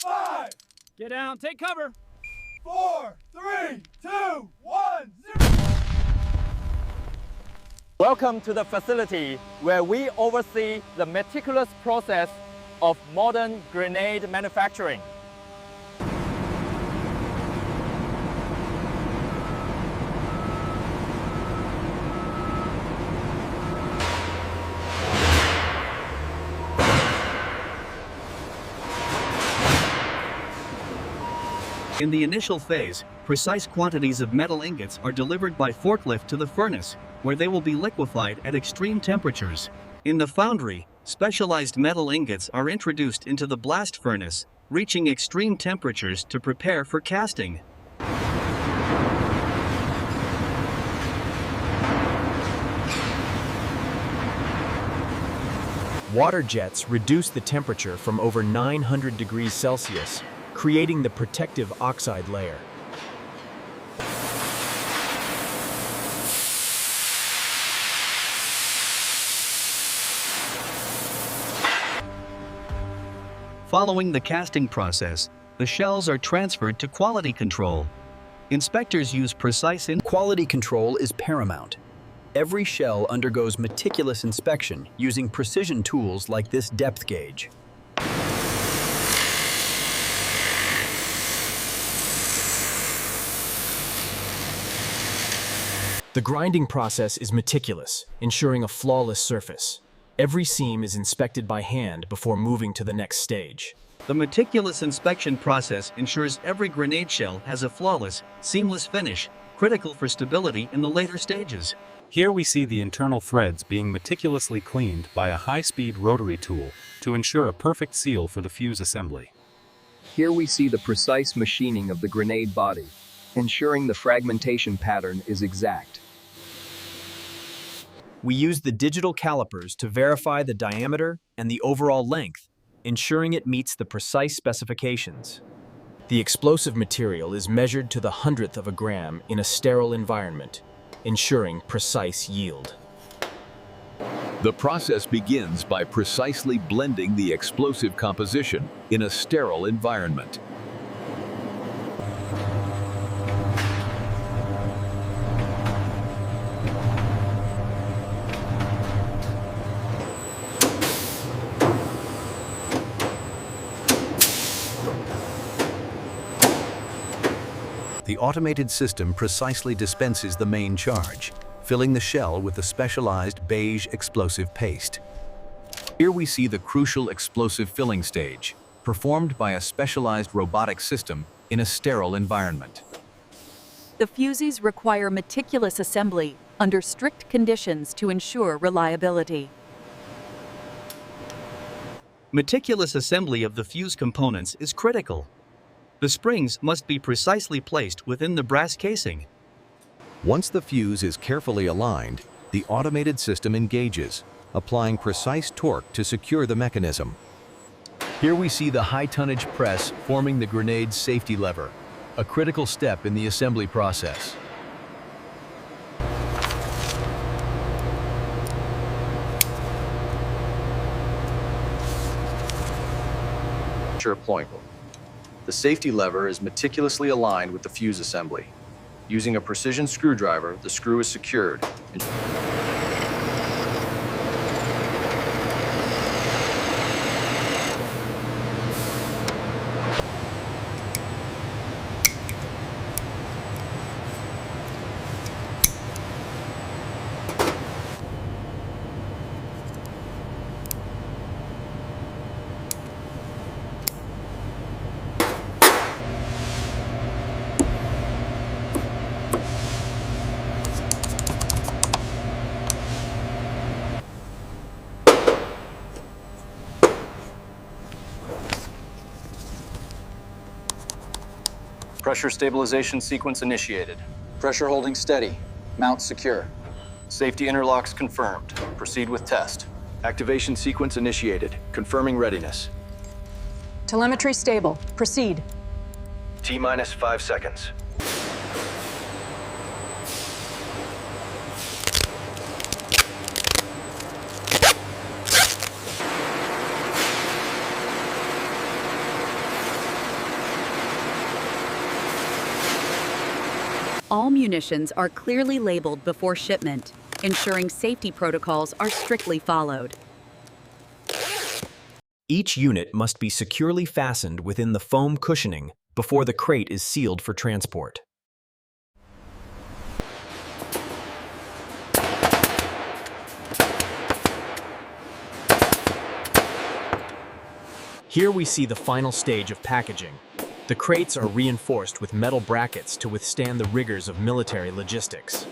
5, Get down, take cover. 4, 3, 2, 1, 0. Welcome to the facility where we oversee the meticulous process of modern grenade manufacturing. In the initial phase, precise quantities of metal ingots are delivered by forklift to the furnace, where they will be liquefied at extreme temperatures. In the foundry, specialized metal ingots are introduced into the blast furnace, reaching extreme temperatures to prepare for casting. Water jets reduce the temperature from over 900 degrees Celsius, creating the protective oxide layer. Following the casting process, the shells are transferred to quality control. Inspectors use precise Quality control is paramount. Every shell undergoes meticulous inspection using precision tools like this depth gauge. The grinding process is meticulous, ensuring a flawless surface. Every seam is inspected by hand before moving to the next stage. The meticulous inspection process ensures every grenade shell has a flawless, seamless finish, critical for stability in the later stages. Here we see the internal threads being meticulously cleaned by a high-speed rotary tool to ensure a perfect seal for the fuse assembly. Here we see the precise machining of the grenade body, ensuring the fragmentation pattern is exact. We use the digital calipers to verify the diameter and the overall length, ensuring it meets the precise specifications. The explosive material is measured to the hundredth of a gram in a sterile environment, ensuring precise yield. The process begins by precisely blending the explosive composition in a sterile environment. The automated system precisely dispenses the main charge, filling the shell with the specialized beige explosive paste. Here we see the crucial explosive filling stage, performed by a specialized robotic system in a sterile environment. The fuses require meticulous assembly under strict conditions to ensure reliability. Meticulous assembly of the fuse components is critical. The springs must be precisely placed within the brass casing. Once the fuse is carefully aligned, the automated system engages, applying precise torque to secure the mechanism. Here we see the high-tonnage press forming the grenade's safety lever, a critical step in the assembly process. Point. The safety lever is meticulously aligned with the fuse assembly. Using a precision screwdriver, the screw is secured. Pressure stabilization sequence initiated. Pressure holding steady. Mount secure. Safety interlocks confirmed. Proceed with test. Activation sequence initiated. Confirming readiness. Telemetry stable. Proceed. T-minus 5 seconds. All munitions are clearly labeled before shipment, ensuring safety protocols are strictly followed. Each unit must be securely fastened within the foam cushioning before the crate is sealed for transport. Here we see the final stage of packaging. The crates are reinforced with metal brackets to withstand the rigors of military logistics.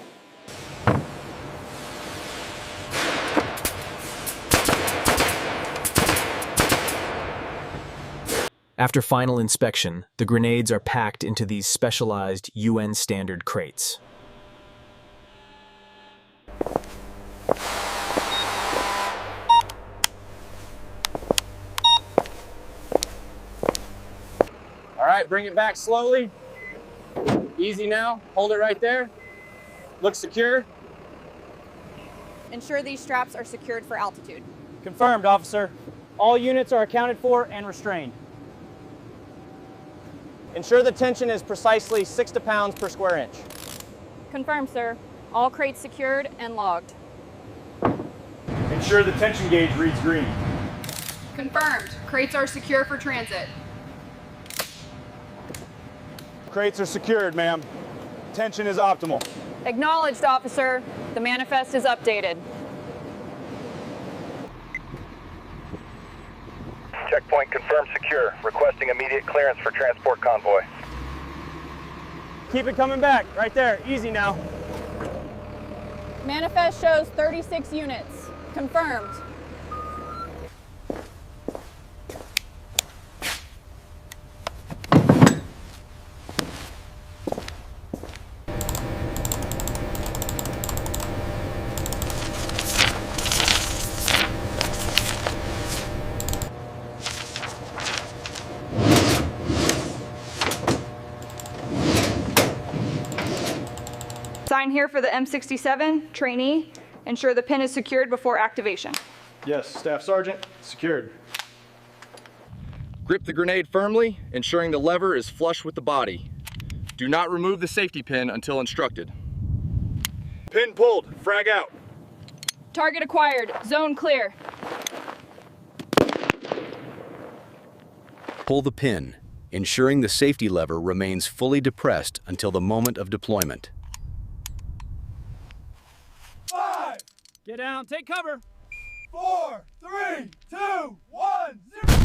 After final inspection, the grenades are packed into these specialized UN standard crates. All right, bring it back slowly. Easy now, hold it right there. Looks secure. Ensure these straps are secured for altitude. Confirmed, officer. All units are accounted for and restrained. Ensure the tension is precisely 60 pounds per square inch. Confirmed, sir. All crates secured and logged. Ensure the tension gauge reads green. Confirmed. Crates are secure for transit. Crates are secured, ma'am. Tension is optimal. Acknowledged, officer. The manifest is updated. Checkpoint confirmed secure. Requesting immediate clearance for transport convoy. Keep it coming back, right there. Easy now. Manifest shows 36 units. Confirmed. Sign here for the M67, trainee. Ensure the pin is secured before activation. Yes, Staff Sergeant, secured. Grip the grenade firmly, ensuring the lever is flush with the body. Do not remove the safety pin until instructed. Pin pulled, frag out. Target acquired. Zone clear. Pull the pin, ensuring the safety lever remains fully depressed until the moment of deployment. 5, Get down, take cover. 4, 3, 2, 1, 0.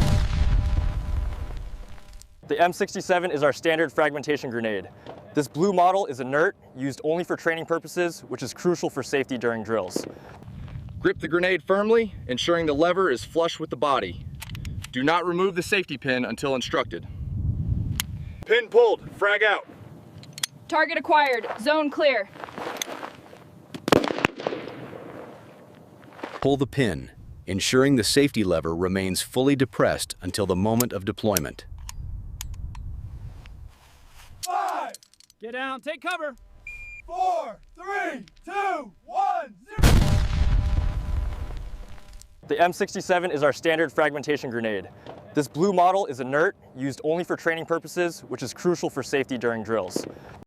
The M67 is our standard fragmentation grenade. This blue model is inert, used only for training purposes, which is crucial for safety during drills. Grip the grenade firmly, ensuring the lever is flush with the body. Do not remove the safety pin until instructed. Pin pulled, frag out. Target acquired. Zone clear. Pull the pin, ensuring the safety lever remains fully depressed until the moment of deployment. 5, Get down, take cover. 4, 3, 2, 1, 0. The M67 is our standard fragmentation grenade. This blue model is inert, used only for training purposes, which is crucial for safety during drills.